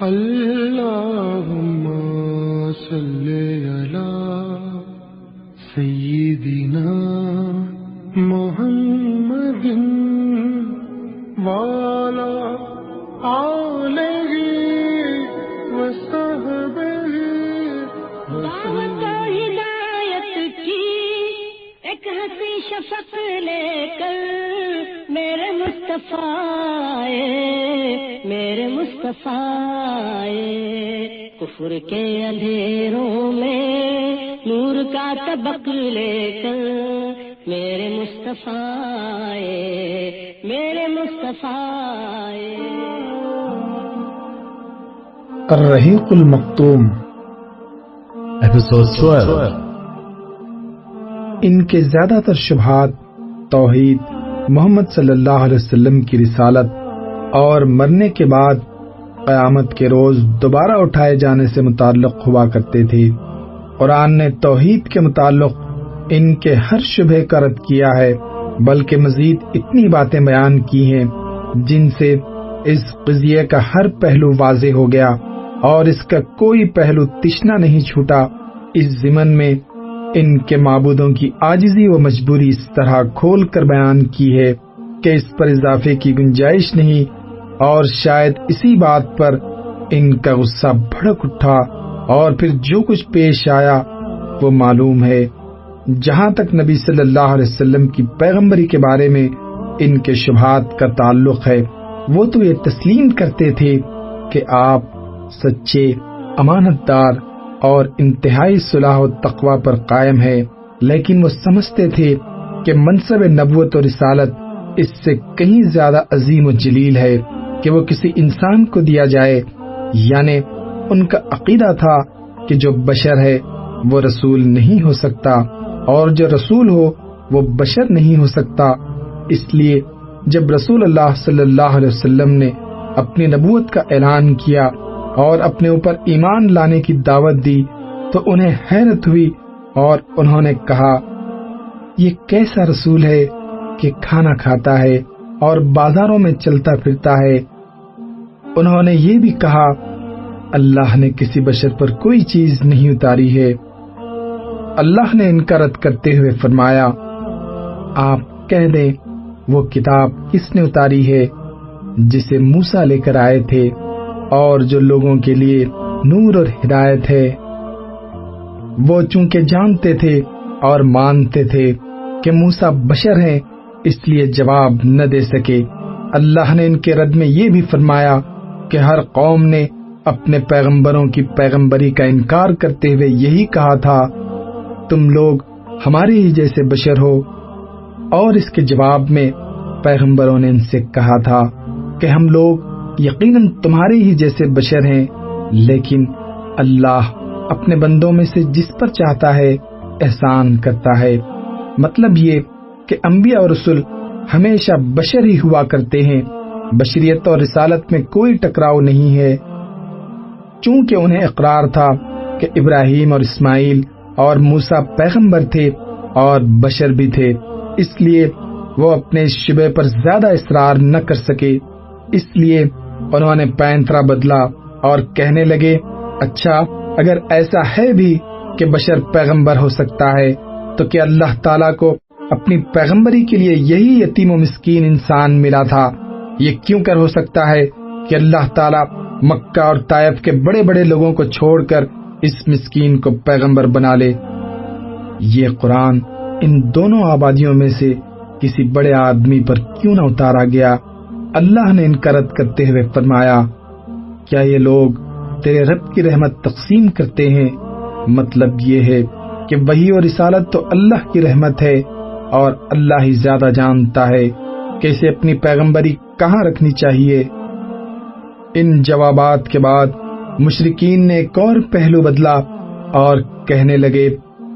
اللهم صل علی سیدنا محمد وعلی آلہ وصحبہ دعوت و ہدایت کی ایک ہنسی شفق لے کر میرے مصطفیٰ کفر کے اندھیروں میں نور کا طبق لے کر میرے مصطفیٰ الرحیق المختوم Episode 12. ان کے زیادہ تر شبہات توحید، محمد صلی اللہ علیہ وسلم کی رسالت اور مرنے کے بعد قیامت کے روز دوبارہ اٹھائے جانے سے متعلق ہوا کرتے تھے۔ قرآن نے توحید کے متعلق ان کے ہر شبہ کا رد کیا ہے، بلکہ مزید اتنی باتیں بیان کی ہیں جن سے اس قضیے کا ہر پہلو واضح ہو گیا اور اس کا کوئی پہلو تشنا نہیں چھوٹا۔ اس ضمن میں ان کے معبودوں کی عاجزی و مجبوری اس طرح کھول کر بیان کی ہے کہ اس پر اضافے کی گنجائش نہیں، اور شاید اسی بات پر ان کا غصہ بھڑک اٹھا اور پھر جو کچھ پیش آیا وہ معلوم ہے۔ جہاں تک نبی صلی اللہ علیہ وسلم کی پیغمبری کے بارے میں ان کے شبہات کا تعلق ہے، وہ تو یہ تسلیم کرتے تھے کہ آپ سچے، امانت دار اور انتہائی صلاح و تقوی پر قائم ہے، لیکن وہ سمجھتے تھے کہ منصب نبوت و رسالت اس سے کہیں زیادہ عظیم و جلیل ہے کہ وہ کسی انسان کو دیا جائے، یعنی ان کا عقیدہ تھا کہ جو بشر ہے وہ رسول نہیں ہو سکتا اور جو رسول ہو وہ بشر نہیں ہو سکتا۔ اس لیے جب رسول اللہ صلی اللہ علیہ وسلم نے اپنی نبوت کا اعلان کیا اور اپنے اوپر ایمان لانے کی دعوت دی تو انہیں حیرت ہوئی اور انہوں نے کہا، یہ کیسا رسول ہے کہ کھانا کھاتا ہے اور بازاروں میں چلتا پھرتا ہے۔ انہوں نے یہ بھی کہا، اللہ نے کسی بشر پر کوئی چیز نہیں اتاری ہے۔ اللہ نے ان کا رد کرتے ہوئے فرمایا، آپ کہہ دیں وہ کتاب کس نے اتاری ہے جسے موسیٰ لے کر آئے تھے اور جو لوگوں کے لیے نور اور ہدایت ہے۔ وہ چونکہ جانتے تھے اور مانتے تھے کہ موسیٰ بشر ہیں، اس لیے جواب نہ دے سکے۔ اللہ نے ان کے رد میں یہ بھی فرمایا کہ ہر قوم نے اپنے پیغمبروں کی پیغمبری کا انکار کرتے ہوئے یہی کہا تھا، تم لوگ ہمارے ہی جیسے بشر ہو، اور اس کے جواب میں پیغمبروں نے ان سے کہا تھا کہ ہم لوگ یقیناً تمہارے ہی جیسے بشر ہیں، لیکن اللہ اپنے بندوں میں سے جس پر چاہتا ہے احسان کرتا ہے۔ مطلب یہ کہ انبیاء اور رسول ہمیشہ بشر ہی ہوا کرتے ہیں، بشریت اور رسالت میں کوئی ٹکراؤ نہیں ہے۔ چونکہ انہیں اقرار تھا کہ ابراہیم اور اسماعیل اور موسیٰ پیغمبر تھے اور بشر بھی تھے، اس لیے وہ اپنے شبہ پر زیادہ اصرار نہ کر سکے۔ اس لیے انہوں نے پینترا بدلا اور کہنے لگے، اچھا اگر ایسا ہے بھی کہ بشر پیغمبر ہو سکتا ہے تو کیا اللہ تعالیٰ کو اپنی پیغمبری کے لیے یہی یتیم و مسکین انسان ملا تھا؟ یہ کیوں کر ہو سکتا ہے کہ اللہ تعالیٰ مکہ اور طائف کے بڑے بڑے لوگوں کو چھوڑ کر اس مسکین کو پیغمبر بنا لے؟ یہ قرآن ان دونوں آبادیوں میں سے کسی بڑے آدمی پر کیوں نہ اتارا گیا؟ اللہ نے ان کا رد کرتے ہوئے فرمایا، کیا یہ لوگ تیرے رب کی رحمت تقسیم کرتے ہیں؟ مطلب یہ ہے کہ وحی اور رسالت تو اللہ کی رحمت ہے اور اللہ ہی زیادہ جانتا ہے کہ اسے اپنی پیغمبری کہاں رکھنی چاہیے۔ ان جوابات کے بعد مشرکین نے ایک اور پہلو بدلا اور کہنے لگے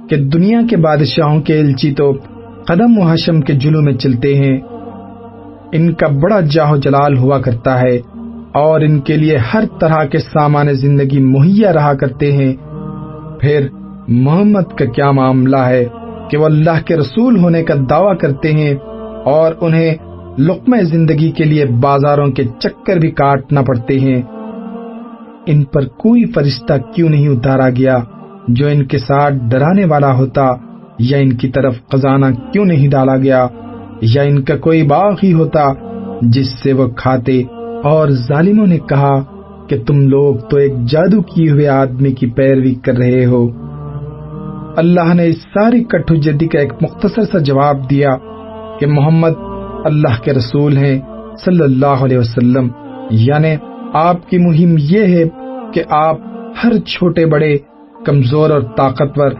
کہ دنیا کے بادشاہوں کے الچی تو قدم و حشم کے جلو میں چلتے ہیں، ان کا بڑا جاہ و جلال ہوا کرتا ہے اور ان کے لیے ہر طرح کے سامان زندگی مہیا رہا کرتے ہیں، پھر محمد کا کیا معاملہ ہے کہ وہ اللہ کے رسول ہونے کا دعویٰ کرتے ہیں اور انہیں لقمہ زندگی کے لیے بازاروں کے چکر بھی کاٹنا پڑتے ہیں۔ ان پر کوئی فرشتہ کیوں نہیں اتارا گیا جو ان کے ساتھ ڈرانے والا ہوتا، یا ان کی طرف خزانہ کیوں نہیں ڈالا گیا، یا ان کا کوئی باغ ہی ہوتا جس سے وہ کھاتے۔ اور ظالموں نے کہا کہ تم لوگ تو ایک جادو کیے ہوئے آدمی کی پیروی کر رہے ہو۔ اللہ نے اس ساری کٹ حجتی کا ایک مختصر سا جواب دیا کہ محمد اللہ کے رسول ہیں صلی اللہ علیہ وسلم، یعنی آپ کی مہم یہ ہے کہ آپ ہر چھوٹے بڑے، کمزور اور طاقتور،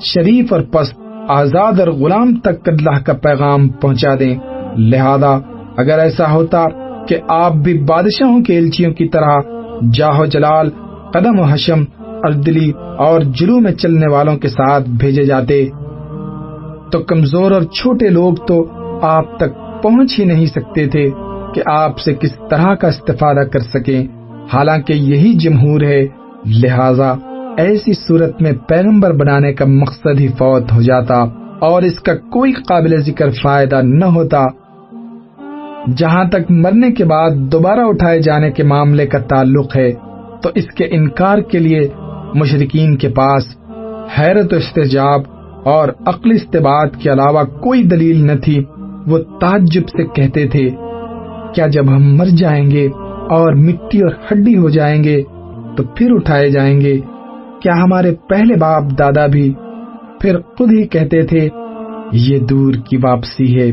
شریف اور پست، آزاد اور غلام تک اللہ کا پیغام پہنچا دیں۔ لہذا اگر ایسا ہوتا کہ آپ بھی بادشاہوں کے ایلچیوں کی طرح جاہ و جلال، قدم و حشم، عدلی اور جلوہ میں چلنے والوں کے ساتھ بھیجے جاتے تو کمزور اور چھوٹے لوگ تو آپ تک پہنچ ہی نہیں سکتے تھے کہ آپ سے کس طرح کا استفادہ کر سکیں، حالانکہ یہی جمہور ہے۔ لہذا ایسی صورت میں پیغمبر بنانے کا مقصد ہی فوت ہو جاتا اور اس کا کوئی قابل ذکر فائدہ نہ ہوتا۔ جہاں تک مرنے کے بعد دوبارہ اٹھائے جانے کے معاملے کا تعلق ہے تو اس کے انکار کے لیے مشرکین کے پاس حیرت و استعجاب اور عقلی استباط کے علاوہ کوئی دلیل نہ تھی۔ وہ تعجب سے کہتے تھے، کیا جب ہم مر جائیں گے اور مٹی اور ہڈی ہو جائیں گے تو پھر اٹھائے جائیں گے؟ کیا ہمارے پہلے باپ دادا بھی؟ پھر خود ہی کہتے تھے یہ دور کی واپسی ہے۔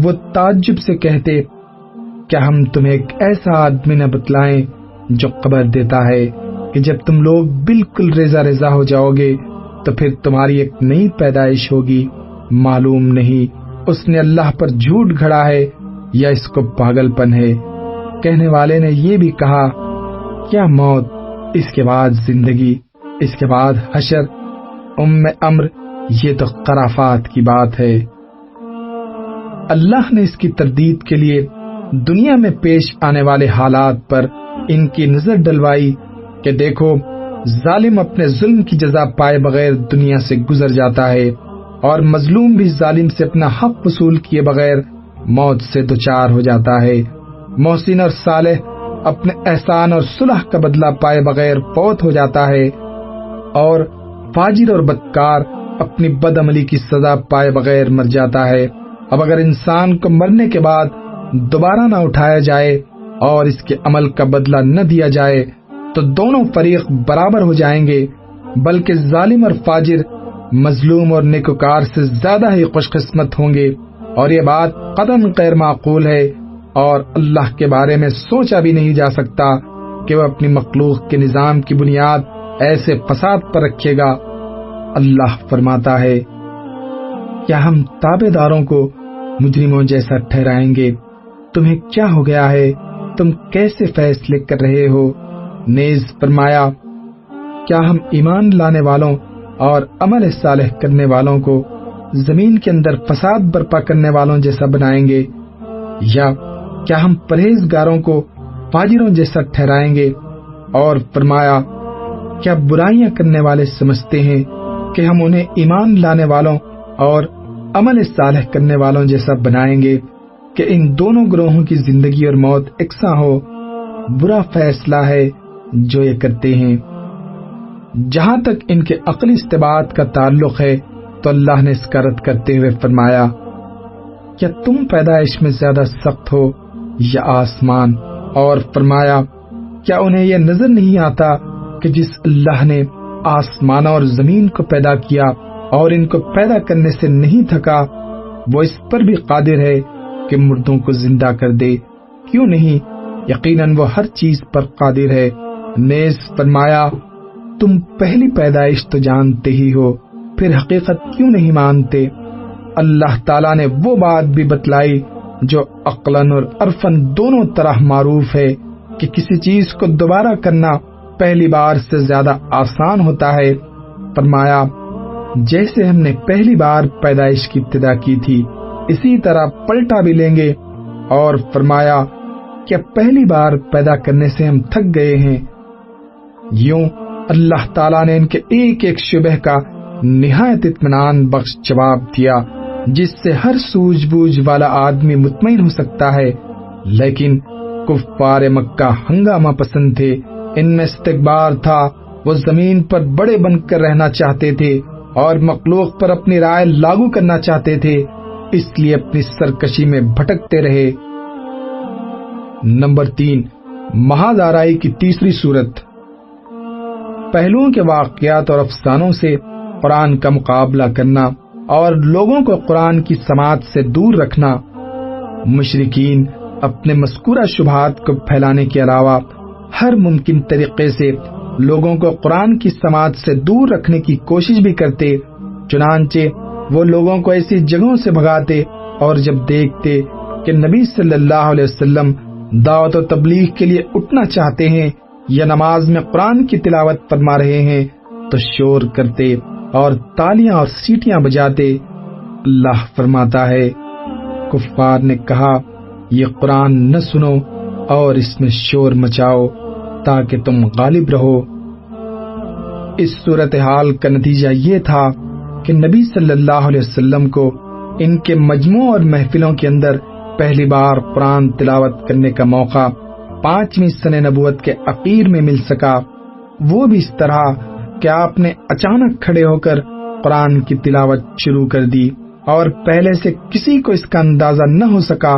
وہ تعجب سے کہتے، کیا ہم تمہیں ایک ایسا آدمی نہ بتلائیں جو خبر دیتا ہے کہ جب تم لوگ بالکل ریزہ ریزہ ہو جاؤ گے تو پھر تمہاری ایک نئی پیدائش ہوگی؟ معلوم نہیں اس نے اللہ پر جھوٹ گھڑا ہے یا اس کو پاگل پن ہے۔ کہنے والے نے یہ بھی کہا، کیا موت، اس کے بعد زندگی، اس کے بعد حشر؟ امر یہ تو خرافات کی بات ہے۔ اللہ نے اس کی تردید کے لیے دنیا میں پیش آنے والے حالات پر ان کی نظر ڈلوائی کہ دیکھو، ظالم اپنے ظلم کی جزا پائے بغیر دنیا سے گزر جاتا ہے، اور مظلوم بھی ظالم سے اپنا حق وصول کیے بغیر موت سے دوچار ہو جاتا ہے۔ محسن اور صالح اپنے احسان اور صلح کا بدلہ پائے بغیر فوت ہو جاتا ہے، اور فاجر اور بدکار اپنی بد عملی کی سزا پائے بغیر مر جاتا ہے۔ اب اگر انسان کو مرنے کے بعد دوبارہ نہ اٹھایا جائے اور اس کے عمل کا بدلہ نہ دیا جائے تو دونوں فریق برابر ہو جائیں گے، بلکہ ظالم اور فاجر مظلوم اور نیکوکار سے زیادہ ہی خوش قسمت ہوں گے، اور یہ بات قطعاً غیر معقول ہے، اور اللہ کے بارے میں سوچا بھی نہیں جا سکتا کہ وہ اپنی مخلوق کے نظام کی بنیاد ایسے فساد پر رکھے گا۔ اللہ فرماتا ہے، کیا ہم تابع داروں کو مجرموں جیسا ٹھہرائیں گے؟ تمہیں کیا ہو گیا ہے؟ تم کیسے فیصلے کر رہے ہو؟ نیز فرمایا، کیا ہم ایمان لانے والوں اور عمل صالح کرنے والوں کو زمین کے اندر فساد برپا کرنے والوں جیسا بنائیں گے، یا کیا ہم پرہیزگاروں کو فاجروں جیسا ٹھہرائیں گے؟ اور فرمایا، کیا برائیاں کرنے والے سمجھتے ہیں کہ ہم انہیں ایمان لانے والوں اور عمل صالح کرنے والوں جیسا بنائیں گے کہ ان دونوں گروہوں کی زندگی اور موت یکساں ہو؟ برا فیصلہ ہے جو یہ کرتے ہیں۔ جہاں تک ان کے عقلی استباط کا تعلق ہے تو اللہ نے اس کا رد کرتے ہوئے فرمایا، کیا تم پیدائش میں زیادہ سخت ہو یا آسمان؟ اور فرمایا، کیا انہیں یہ نظر نہیں آتا کہ جس اللہ نے آسمان اور زمین کو پیدا کیا اور ان کو پیدا کرنے سے نہیں تھکا، وہ اس پر بھی قادر ہے کہ مردوں کو زندہ کر دے؟ کیوں نہیں، یقیناً وہ ہر چیز پر قادر ہے۔ نیز فرمایا، تم پہلی پیدائش تو جانتے ہی ہو، پھر حقیقت کیوں نہیں مانتے؟ اللہ تعالیٰ نے وہ بات بھی بتلائی جو عقلاً اور عرفاً دونوں طرح معروف ہے کہ کسی چیز کو دوبارہ کرنا پہلی بار سے زیادہ آسان ہوتا ہے۔ فرمایا، جیسے ہم نے پہلی بار پیدائش کی ابتدا کی تھی اسی طرح پلٹا بھی لیں گے۔ اور فرمایا، کیا پہلی بار پیدا کرنے سے ہم تھک گئے ہیں؟ یوں اللہ تعالیٰ نے ان کے ایک ایک شبہ کا نہایت اطمینان بخش جواب دیا، جس سے ہر سوجھ بوجھ والا آدمی مطمئن ہو سکتا ہے۔ لیکن کفار مکہ ہنگامہ پسند تھے، ان میں استکبار تھا، وہ زمین پر بڑے بن کر رہنا چاہتے تھے اور مخلوق پر اپنی رائے لاگو کرنا چاہتے تھے، اس لیے اپنی سرکشی میں بھٹکتے رہے۔ نمبر 3، محض آرائی کی تیسری صورت۔ پہلوؤں کے واقعات اور افسانوں سے قرآن کا مقابلہ کرنا اور لوگوں کو قرآن کی سماعت سے دور رکھنا۔ مشرکین اپنے مذکورہ شبہات کو پھیلانے کے علاوہ ہر ممکن طریقے سے لوگوں کو قرآن کی سماعت سے دور رکھنے کی کوشش بھی کرتے، چنانچہ وہ لوگوں کو ایسی جگہوں سے بھگاتے، اور جب دیکھتے کہ نبی صلی اللہ علیہ وسلم دعوت و تبلیغ کے لیے اٹھنا چاہتے ہیں یا نماز میں قرآن کی تلاوت فرما رہے ہیں تو شور کرتے اور تالیاں اور سیٹیاں بجاتے۔ اللہ فرماتا ہے، کفار نے کہا یہ قرآن نہ سنو اور اس میں شور مچاؤ تاکہ تم غالب رہو۔ اس صورتحال کا نتیجہ یہ تھا کہ نبی صلی اللہ علیہ وسلم کو ان کے مجموعوں اور محفلوں کے اندر پہلی بار قرآن تلاوت کرنے کا موقع 5ویں سنہ نبوت کے اخیر میں مل سکا، وہ بھی اس طرح کہ آپ نے اچانک کھڑے ہو کر قرآن کی تلاوت شروع کر دی اور پہلے سے کسی کو اس کا اندازہ نہ ہو سکا۔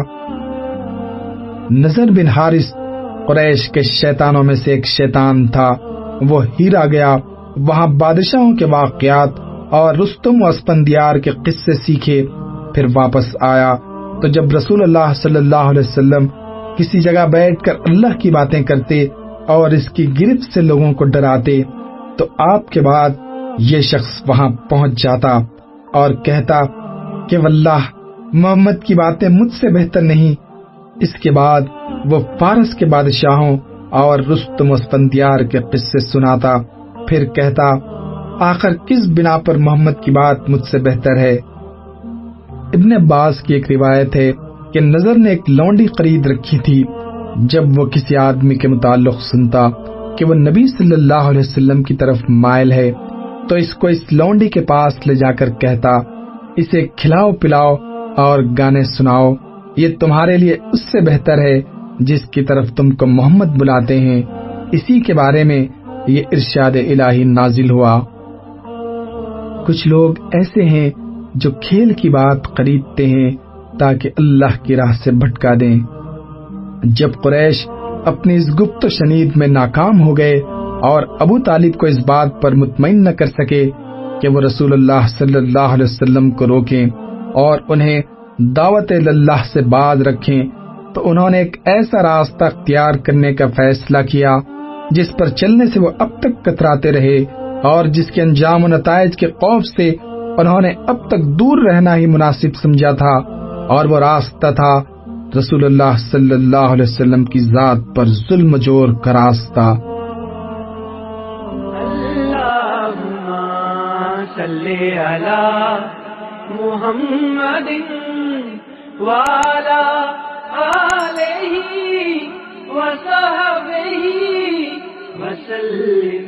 نضر بن حارث قریش کے شیطانوں میں سے ایک شیطان تھا، وہ ہیرا گیا، وہاں بادشاہوں کے واقعات اور رستم و اسفندیار کے قصے سیکھے، پھر واپس آیا تو جب رسول اللہ صلی اللہ علیہ وسلم کسی جگہ بیٹھ کر اللہ کی باتیں کرتے اور اس کی گرفت سے لوگوں کو ڈراتے تو آپ کے بعد یہ شخص وہاں پہنچ جاتا اور کہتا کہ واللہ محمد کی باتیں مجھ سے بہتر نہیں۔ اس کے بعد وہ فارس کے بادشاہوں اور رستم و اسفندیار کے قصے سناتا، پھر کہتا آخر کس بنا پر محمد کی بات مجھ سے بہتر ہے۔ ابن عباس کی ایک روایت ہے کہ نضر نے ایک لونڈی خرید رکھی تھی، جب وہ کسی آدمی کے متعلق سنتا کہ وہ نبی صلی اللہ علیہ وسلم کی طرف مائل ہے تو اس کو اس لونڈی کے پاس لے جا کر کہتا اسے کھلاؤ پلاؤ اور گانے سناؤ، یہ تمہارے لیے اس سے بہتر ہے جس کی طرف تم کو محمد بلاتے ہیں۔ اسی کے بارے میں یہ ارشاد الہی نازل ہوا۔ کچھ لوگ ایسے ہیں جو کھیل کی بات خریدتے ہیں تاکہ اللہ کی راہ سے بھٹکا دیں۔ جب قریش اپنی اس گفت و شنید میں ناکام ہو گئے اور ابو طالب کو اس بات پر مطمئن نہ کر سکے کہ وہ رسول اللہ صلی اللہ علیہ وسلم کو روکیں اور انہیں دعوت اللہ سے باز رکھیں، تو انہوں نے ایک ایسا راستہ اختیار کرنے کا فیصلہ کیا جس پر چلنے سے وہ اب تک کتراتے رہے اور جس کے انجام و نتائج کے خوف سے انہوں نے اب تک دور رہنا ہی مناسب سمجھا تھا، اور وہ راستہ تھا رسول اللہ صلی اللہ علیہ وسلم کی ذات پر ظلم جور کا راستہ۔ اللہم صلی علی محمد وعلی آلہ وصحبہ وسلم۔